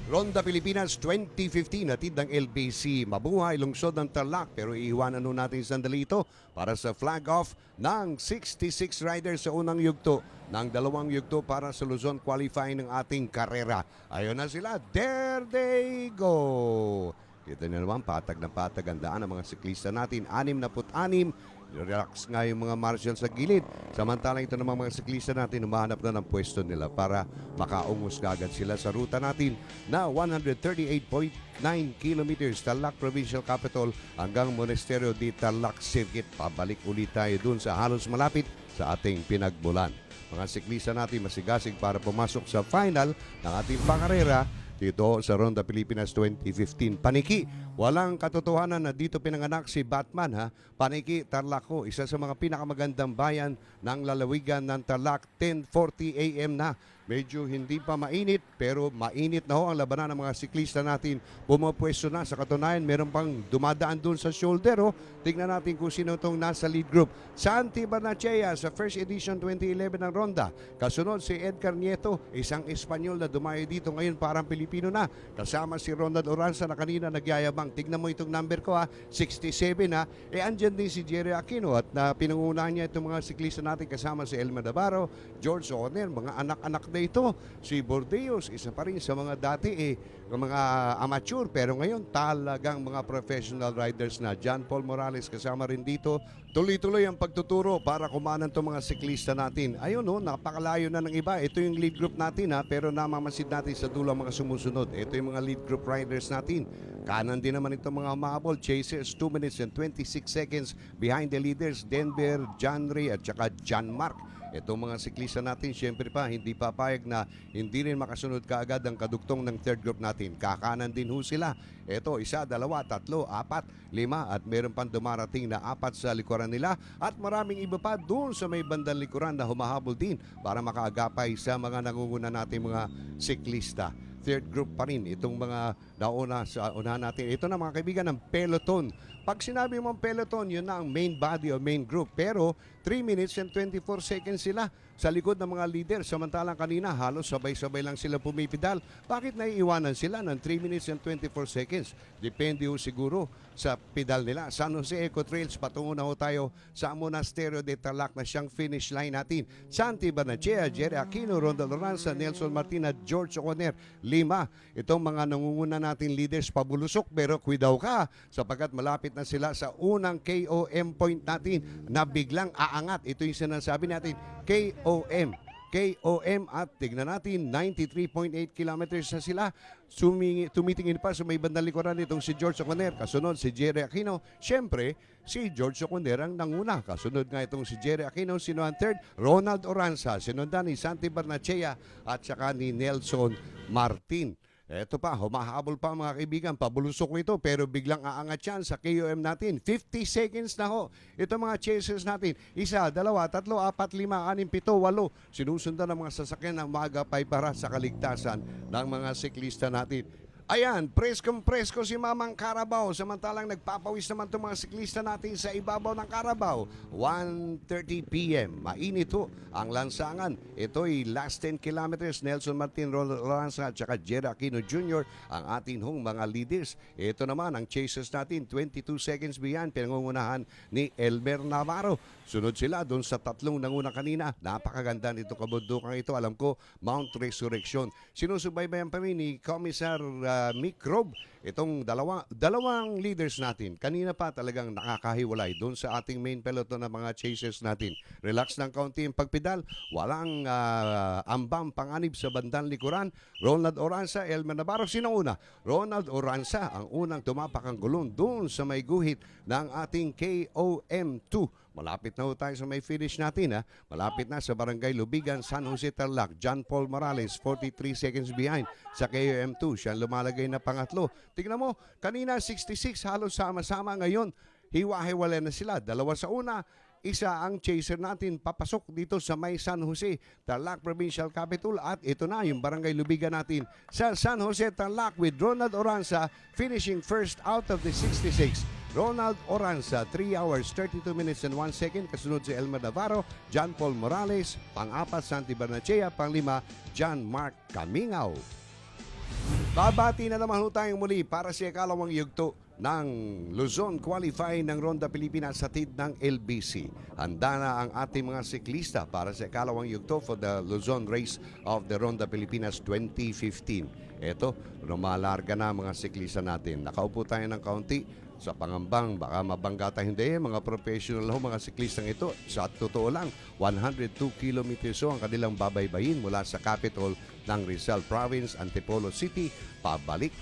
Ronda Pilipinas 2015 hatid ng LBC. Mabuhay lungsod ng Tarlac pero iiwanan nun natin sandali ito para sa flag off ng 66 riders sa unang yugto ng dalawang yugto para sa Luzon qualifying ng ating karera. Ayun na sila, there they go! Kita nyo naman, patag na patag ang daan ng mga siklista natin. 66, relax nga yung mga marshal sa gilid. Samantalang ito namang mga siklista natin, humahanap na ng pwesto nila para makaungos agad sila sa ruta natin na 138.9 kilometers Tarlac Provincial Capital hanggang Monasterio de Tarlac Circuit. Pabalik ulit tayo dun sa halos malapit sa ating pinagmulan. Mga siklista natin masigasig para pumasok sa final ng ating pangarera dito sa Ronda Pilipinas 2015. Paniki, walang katotohanan na dito pinanganak si Batman ha. Paniki, Tarlac ho, isa sa mga pinakamagandang bayan ng lalawigan ng Tarlac. 10:40 AM na. Medyo hindi pa mainit pero mainit na ho ang labanan ng mga siklista natin. Pumapwesto na, sa katunayan meron pang dumadaan dun sa shoulder ho. Tingnan natin kung sino itong nasa lead group. Santi Barnechea sa first edition 2011 ng Ronda. Kasunod si Edgar Nieto, isang Espanyol na dumayo dito ngayon parang Pilipino na. Kasama si Ronald Oranza na kanina nagyayabang. Tignan mo itong number ko ha, 67 ha. Andyan din si Jerry Aquino at pinangunahan niya itong mga siklista natin kasama si Elmer Navarro, George O'Connor, mga anak-anak na ito. Si Bordeos, isa pa rin sa mga dati mga amateur pero ngayon talagang mga professional riders na. John Paul Morales kasama rin dito. Tuloy-tuloy ang pagtuturo para kumanan itong mga siklista natin. Ayun napakalayo na ng iba. Ito yung lead group natin ha, pero namamasid natin sa dulo mga sumusunod. Ito yung mga lead group riders natin. Kanan din naman itong mga humahabol. Chasers 2 minutes and 26 seconds behind the leaders Denver, John Ray at saka John Mark. Itong mga siklista natin, syempre pa, hindi papayag na hindi rin makasunod kaagad ang kadugtong ng third group natin. Kakanan din ho sila. Ito, 1, 2, 3, 4, 5 at meron pang dumarating na 4 sa likuran nila. At maraming iba pa doon sa may bandang likuran na humahabol din para makaagapay sa mga nangunguna natin mga siklista. Third group pa rin itong mga nauna sa unahan natin. Ito na mga kaibigan ng peloton. Pag sinabi mong peloton, yun na ang main body o main group. Pero 3 minutes and 24 seconds sila sa likod ng mga leader. Samantalang kanina halos sabay-sabay lang sila pumipidal. Bakit naiiwanan sila ng 3 minutes and 24 seconds? Depende ho siguro sa pedal nila. San Jose Eco Trails, patungo na ho tayo sa Monasterio de Tarlac na siyang finish line natin. Santi Barnechea, Jerry Aquino, Ronald Oranza, Nelson Martin at George O'Connor. 5. Itong mga nangunguna natin leaders pabulusok pero kuidaw ka sapagkat malapit na sila sa unang KOM point natin na biglang aangat. Ito yung sinasabi natin, KOM at tignan natin 93.8 kilometers na sila. Tumitingin pa sa may bandang likuran itong si George O'Connor. Kasunod si Jerry Aquino. Siyempre, si George O'Connor ang nanguna. Kasunod nga itong si Jerry Aquino. Sino ang third? Ronald Oranza. Sinundan ni Santi Barnechea at saka ni Nelson Martin. Eto pa, humahabol pa mga kaibigan, pabulusok nito pero biglang aangat yan sa KOM natin. 50 seconds na ho. Ito mga chasers natin. 1, 2, 3, 4, 5, 6, 7, 8. Sinusundan ng mga sasakyan ng magapay para sa kaligtasan ng mga siklista natin. Ayan, preskong-presko si Mamang Carabao. Samantalang nagpapawis naman itong mga siklista natin sa ibabaw ng Carabao. 1:30 PM. Mainit ho ang lansangan. Ito'y last 10 kilometers. Nelson Martin, Ronald Oranza at saka Jerry Aquino Jr. ang ating hong mga leaders. Ito naman ang chasers natin. 22 seconds behind. Pinangungunahan ni Elmer Navarro. Sunod sila doon sa tatlong nanguna kanina. Napakaganda nito kabundukang ito. Alam ko, Mount Resurrection. Sinusubaybayan pa rin ni Commissar Mick Rob, itong dalawang leaders natin. Kanina pa talagang nakakahiwalay doon sa ating main peloton ng mga chasers natin. Relax ng kaunti yung pagpedal. Walang ambang panganib sa bandang likuran. Ronald Oranza, Elmer Navarro. Sino una? Ronald Oranza ang unang tumapak ang gulong doon sa may guhit ng ating KOM2. Malapit na ho tayo sa may finish natin ha. Malapit na sa Barangay Lubigan, San Jose Tarlac. John Paul Morales, 43 seconds behind sa KOM2. Siya lumalagay na pangatlo. Tingnan mo, kanina 66 halos sama-sama. Ngayon, hiwa-hiwalay na sila. 2 sa una, 1 ang chaser natin papasok dito sa may San Jose, Tarlac Provincial Capital. At ito na yung Barangay Lubigan natin sa San Jose Tarlac with Ronald Oranza finishing first out of the 66. Ronald Oranza, 3 hours, 32 minutes and 1 second. Kasunod si Elmer Navarro, John Paul Morales, pang-4, Santi Barnechea, pang-5, John Mark Camingao. Babati na naman ho tayong muli para sa ikalawang yugto ng Luzon qualifying ng Ronda Pilipinas sa hatid ng LBC. Handa na ang ating mga siklista para sa ikalawang yugto for the Luzon Race of the Ronda Pilipinas 2015. Eto, lumalarga na mga siklista natin. Nakaupo tayo ng kaunti sa pangambang, baka mabangga tayo hindi. Mga professional ho, mga siklistang ito. Sa totoo lang, 102 kilometers ho ang kanilang babaybayin mula sa capital ng Rizal Province, Antipolo City, pabalik.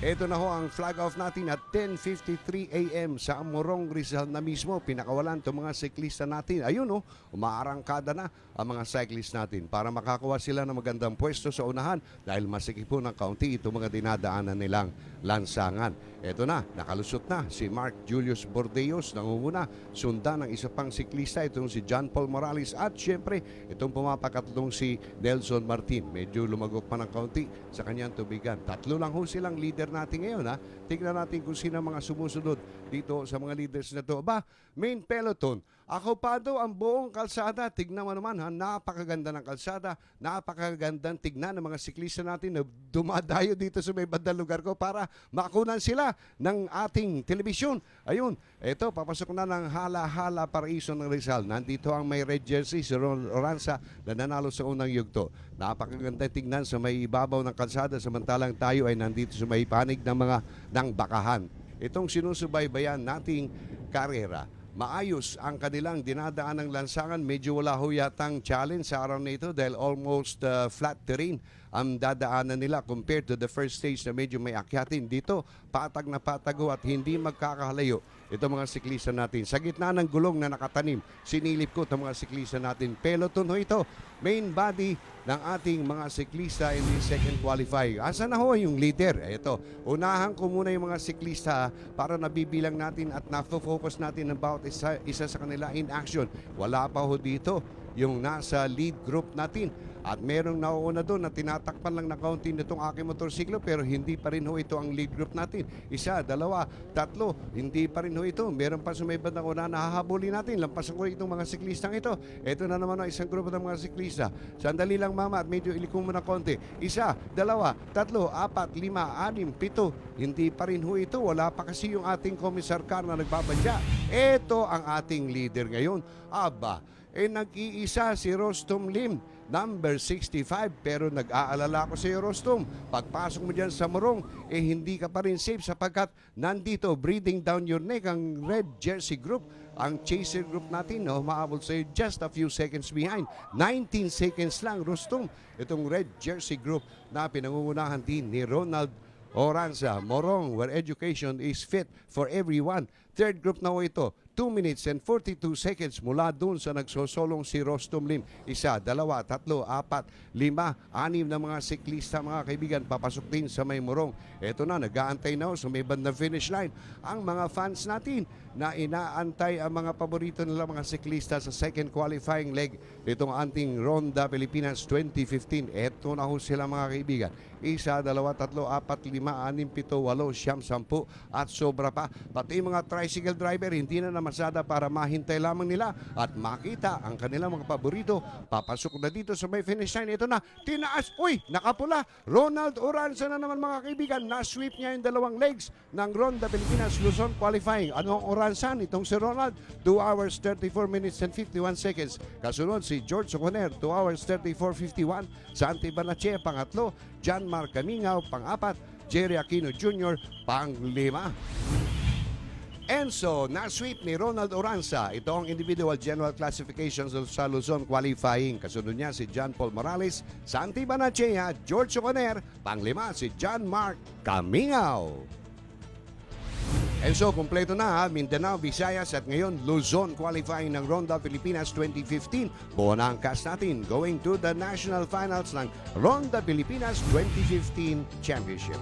Ito na ho ang flag off natin at 10:53 a.m. sa Morong, Rizal na mismo. Pinakawalan itong mga siklista natin. Ayun o, umaarangkada na ang mga cyclist natin para makakuha sila ng magandang pwesto sa unahan dahil masikip po ng kaunti itong mga dinadaanan nilang lansangan. Ito na, nakalusot na si Mark Julius Bordeos nangunguna. Sundan ng isa pang siklista, itong si John Paul Morales at syempre itong pumapakatlong si Nelson Martin. Medyo lumagok pa ng kaunti sa kanyang tubigan. Tatlo lang ho silang leader natin ngayon ha. Tingnan natin kung sino mga sumusunod dito sa mga leaders na to. Ba, main peloton. Ako pa daw ang buong kalsada. Tignan mo naman ha, napakaganda ng kalsada, napakagandang tignan ng mga siklista natin na dumadayo dito sa may bandang lugar ko para makunan sila ng ating telebisyon. Ayun, eto, papasok na ng Hala-Hala Paraiso ng Rizal. Nandito ang may red jersey, si Ron Oranza na nanalo sa unang yugto. Napakaganda tignan sa may ibabaw ng kalsada samantalang tayo ay nandito sa may panig ng bakahan. Itong sinusubaybayan nating karera. Maayos ang kanilang dinadaan ng lansangan. Medyo wala ho yatang challenge sa araw na ito dahil almost flat terrain ang dadaanan nila compared to the first stage na medyo may akyatin. Dito, patag na patago at hindi magkakalayo ito mga siklista natin. Sa gitna ng gulong na nakatanim, sinilip ko itong mga siklista natin. Peloton ho ito, main body ng ating mga siklista in the second qualifying. Asa na ho yung leader? Ito, unahan ko muna yung mga siklista para nabibilang natin at nafo-focus natin ng bawat isa sa kanila in action. Wala pa ho dito yung nasa lead group natin. At merong nauuna doon na tinatakpan lang na kaunti nitong aking motorsiklo pero hindi pa rin ho ito ang lead group natin. Isa, dalawa, tatlo, hindi pa rin ho ito. Meron pa sumibad ng una na hahabulin natin. Lampasan ko itong mga siklistang ito. Ito na naman ang isang grupo ng mga siklista. Sandali lang mama at medyo ilikong mo na konti. Isa, dalawa, tatlo, apat, lima, anim, pito. Hindi pa rin ho ito. Wala pa kasi yung ating komisar car na nagbabadya. Ito ang ating leader ngayon. Aba, nag-iisa si Rostom Lim, number 65, pero nag-aalala ko sa iyo, Rostom. Pagpasok mo dyan sa Morong, hindi ka pa rin safe sapagkat nandito, breathing down your neck, ang red jersey group, ang chaser group natin, maabot sa iyo just a few seconds behind. 19 seconds lang, Rostom. Itong red jersey group na pinangungunahan din ni Ronald Oranza, Morong, where education is fit for everyone. Third group na ho ito, 2 minutes and 42 seconds mula doon sa nagsosolong si Rostom Lim. Isa, dalawa, tatlo, apat, lima, anim na mga siklista, mga kaibigan, papasok din sa may Morong. Ito na, nag-aantay na ho sa may bandang finish line. Ang mga fans natin na inaantay ang mga paborito nila mga siklista sa second qualifying leg nitong anting Ronda Pilipinas 2015. Ito na ho sila mga kaibigan. Isa, dalawa, tatlo, apat, lima, anim, pito, walo, siyam, sampu at sobra pa. Pati mga tricycle driver hindi na namasada para mahintay lamang nila at makita ang kanilang mga paborito. Papasok na dito sa may finish line. Ito na, tinaas. Uy, nakapula. Ronald Oranza na naman mga kaibigan. Na-sweep niya yung dalawang legs ng Ronda Pilipinas Luzon qualifying. Anong Oranza? Itong si Ronald, 2 hours 34 minutes and 51 seconds. Kasunod si George Soconer, 2 hours 34:51. Santi Banache, pangatlo. John Mark Camingaw, pang-apat. Jerry Aquino Jr., pang-lima. Enzo, na-sweep ni Ronald Oranza. Ito ang individual general classifications sa Luzon qualifying. Kasunod niya si John Paul Morales, Santi Banachea, George Soconer, panglima si John Mark Camingaw. Enzo, kumpleto na Mindanao, Visayas at ngayon Luzon qualifying ng Ronda Pilipinas 2015. Buo na ang cast natin going to the national finals ng Ronda Pilipinas 2015 Championship.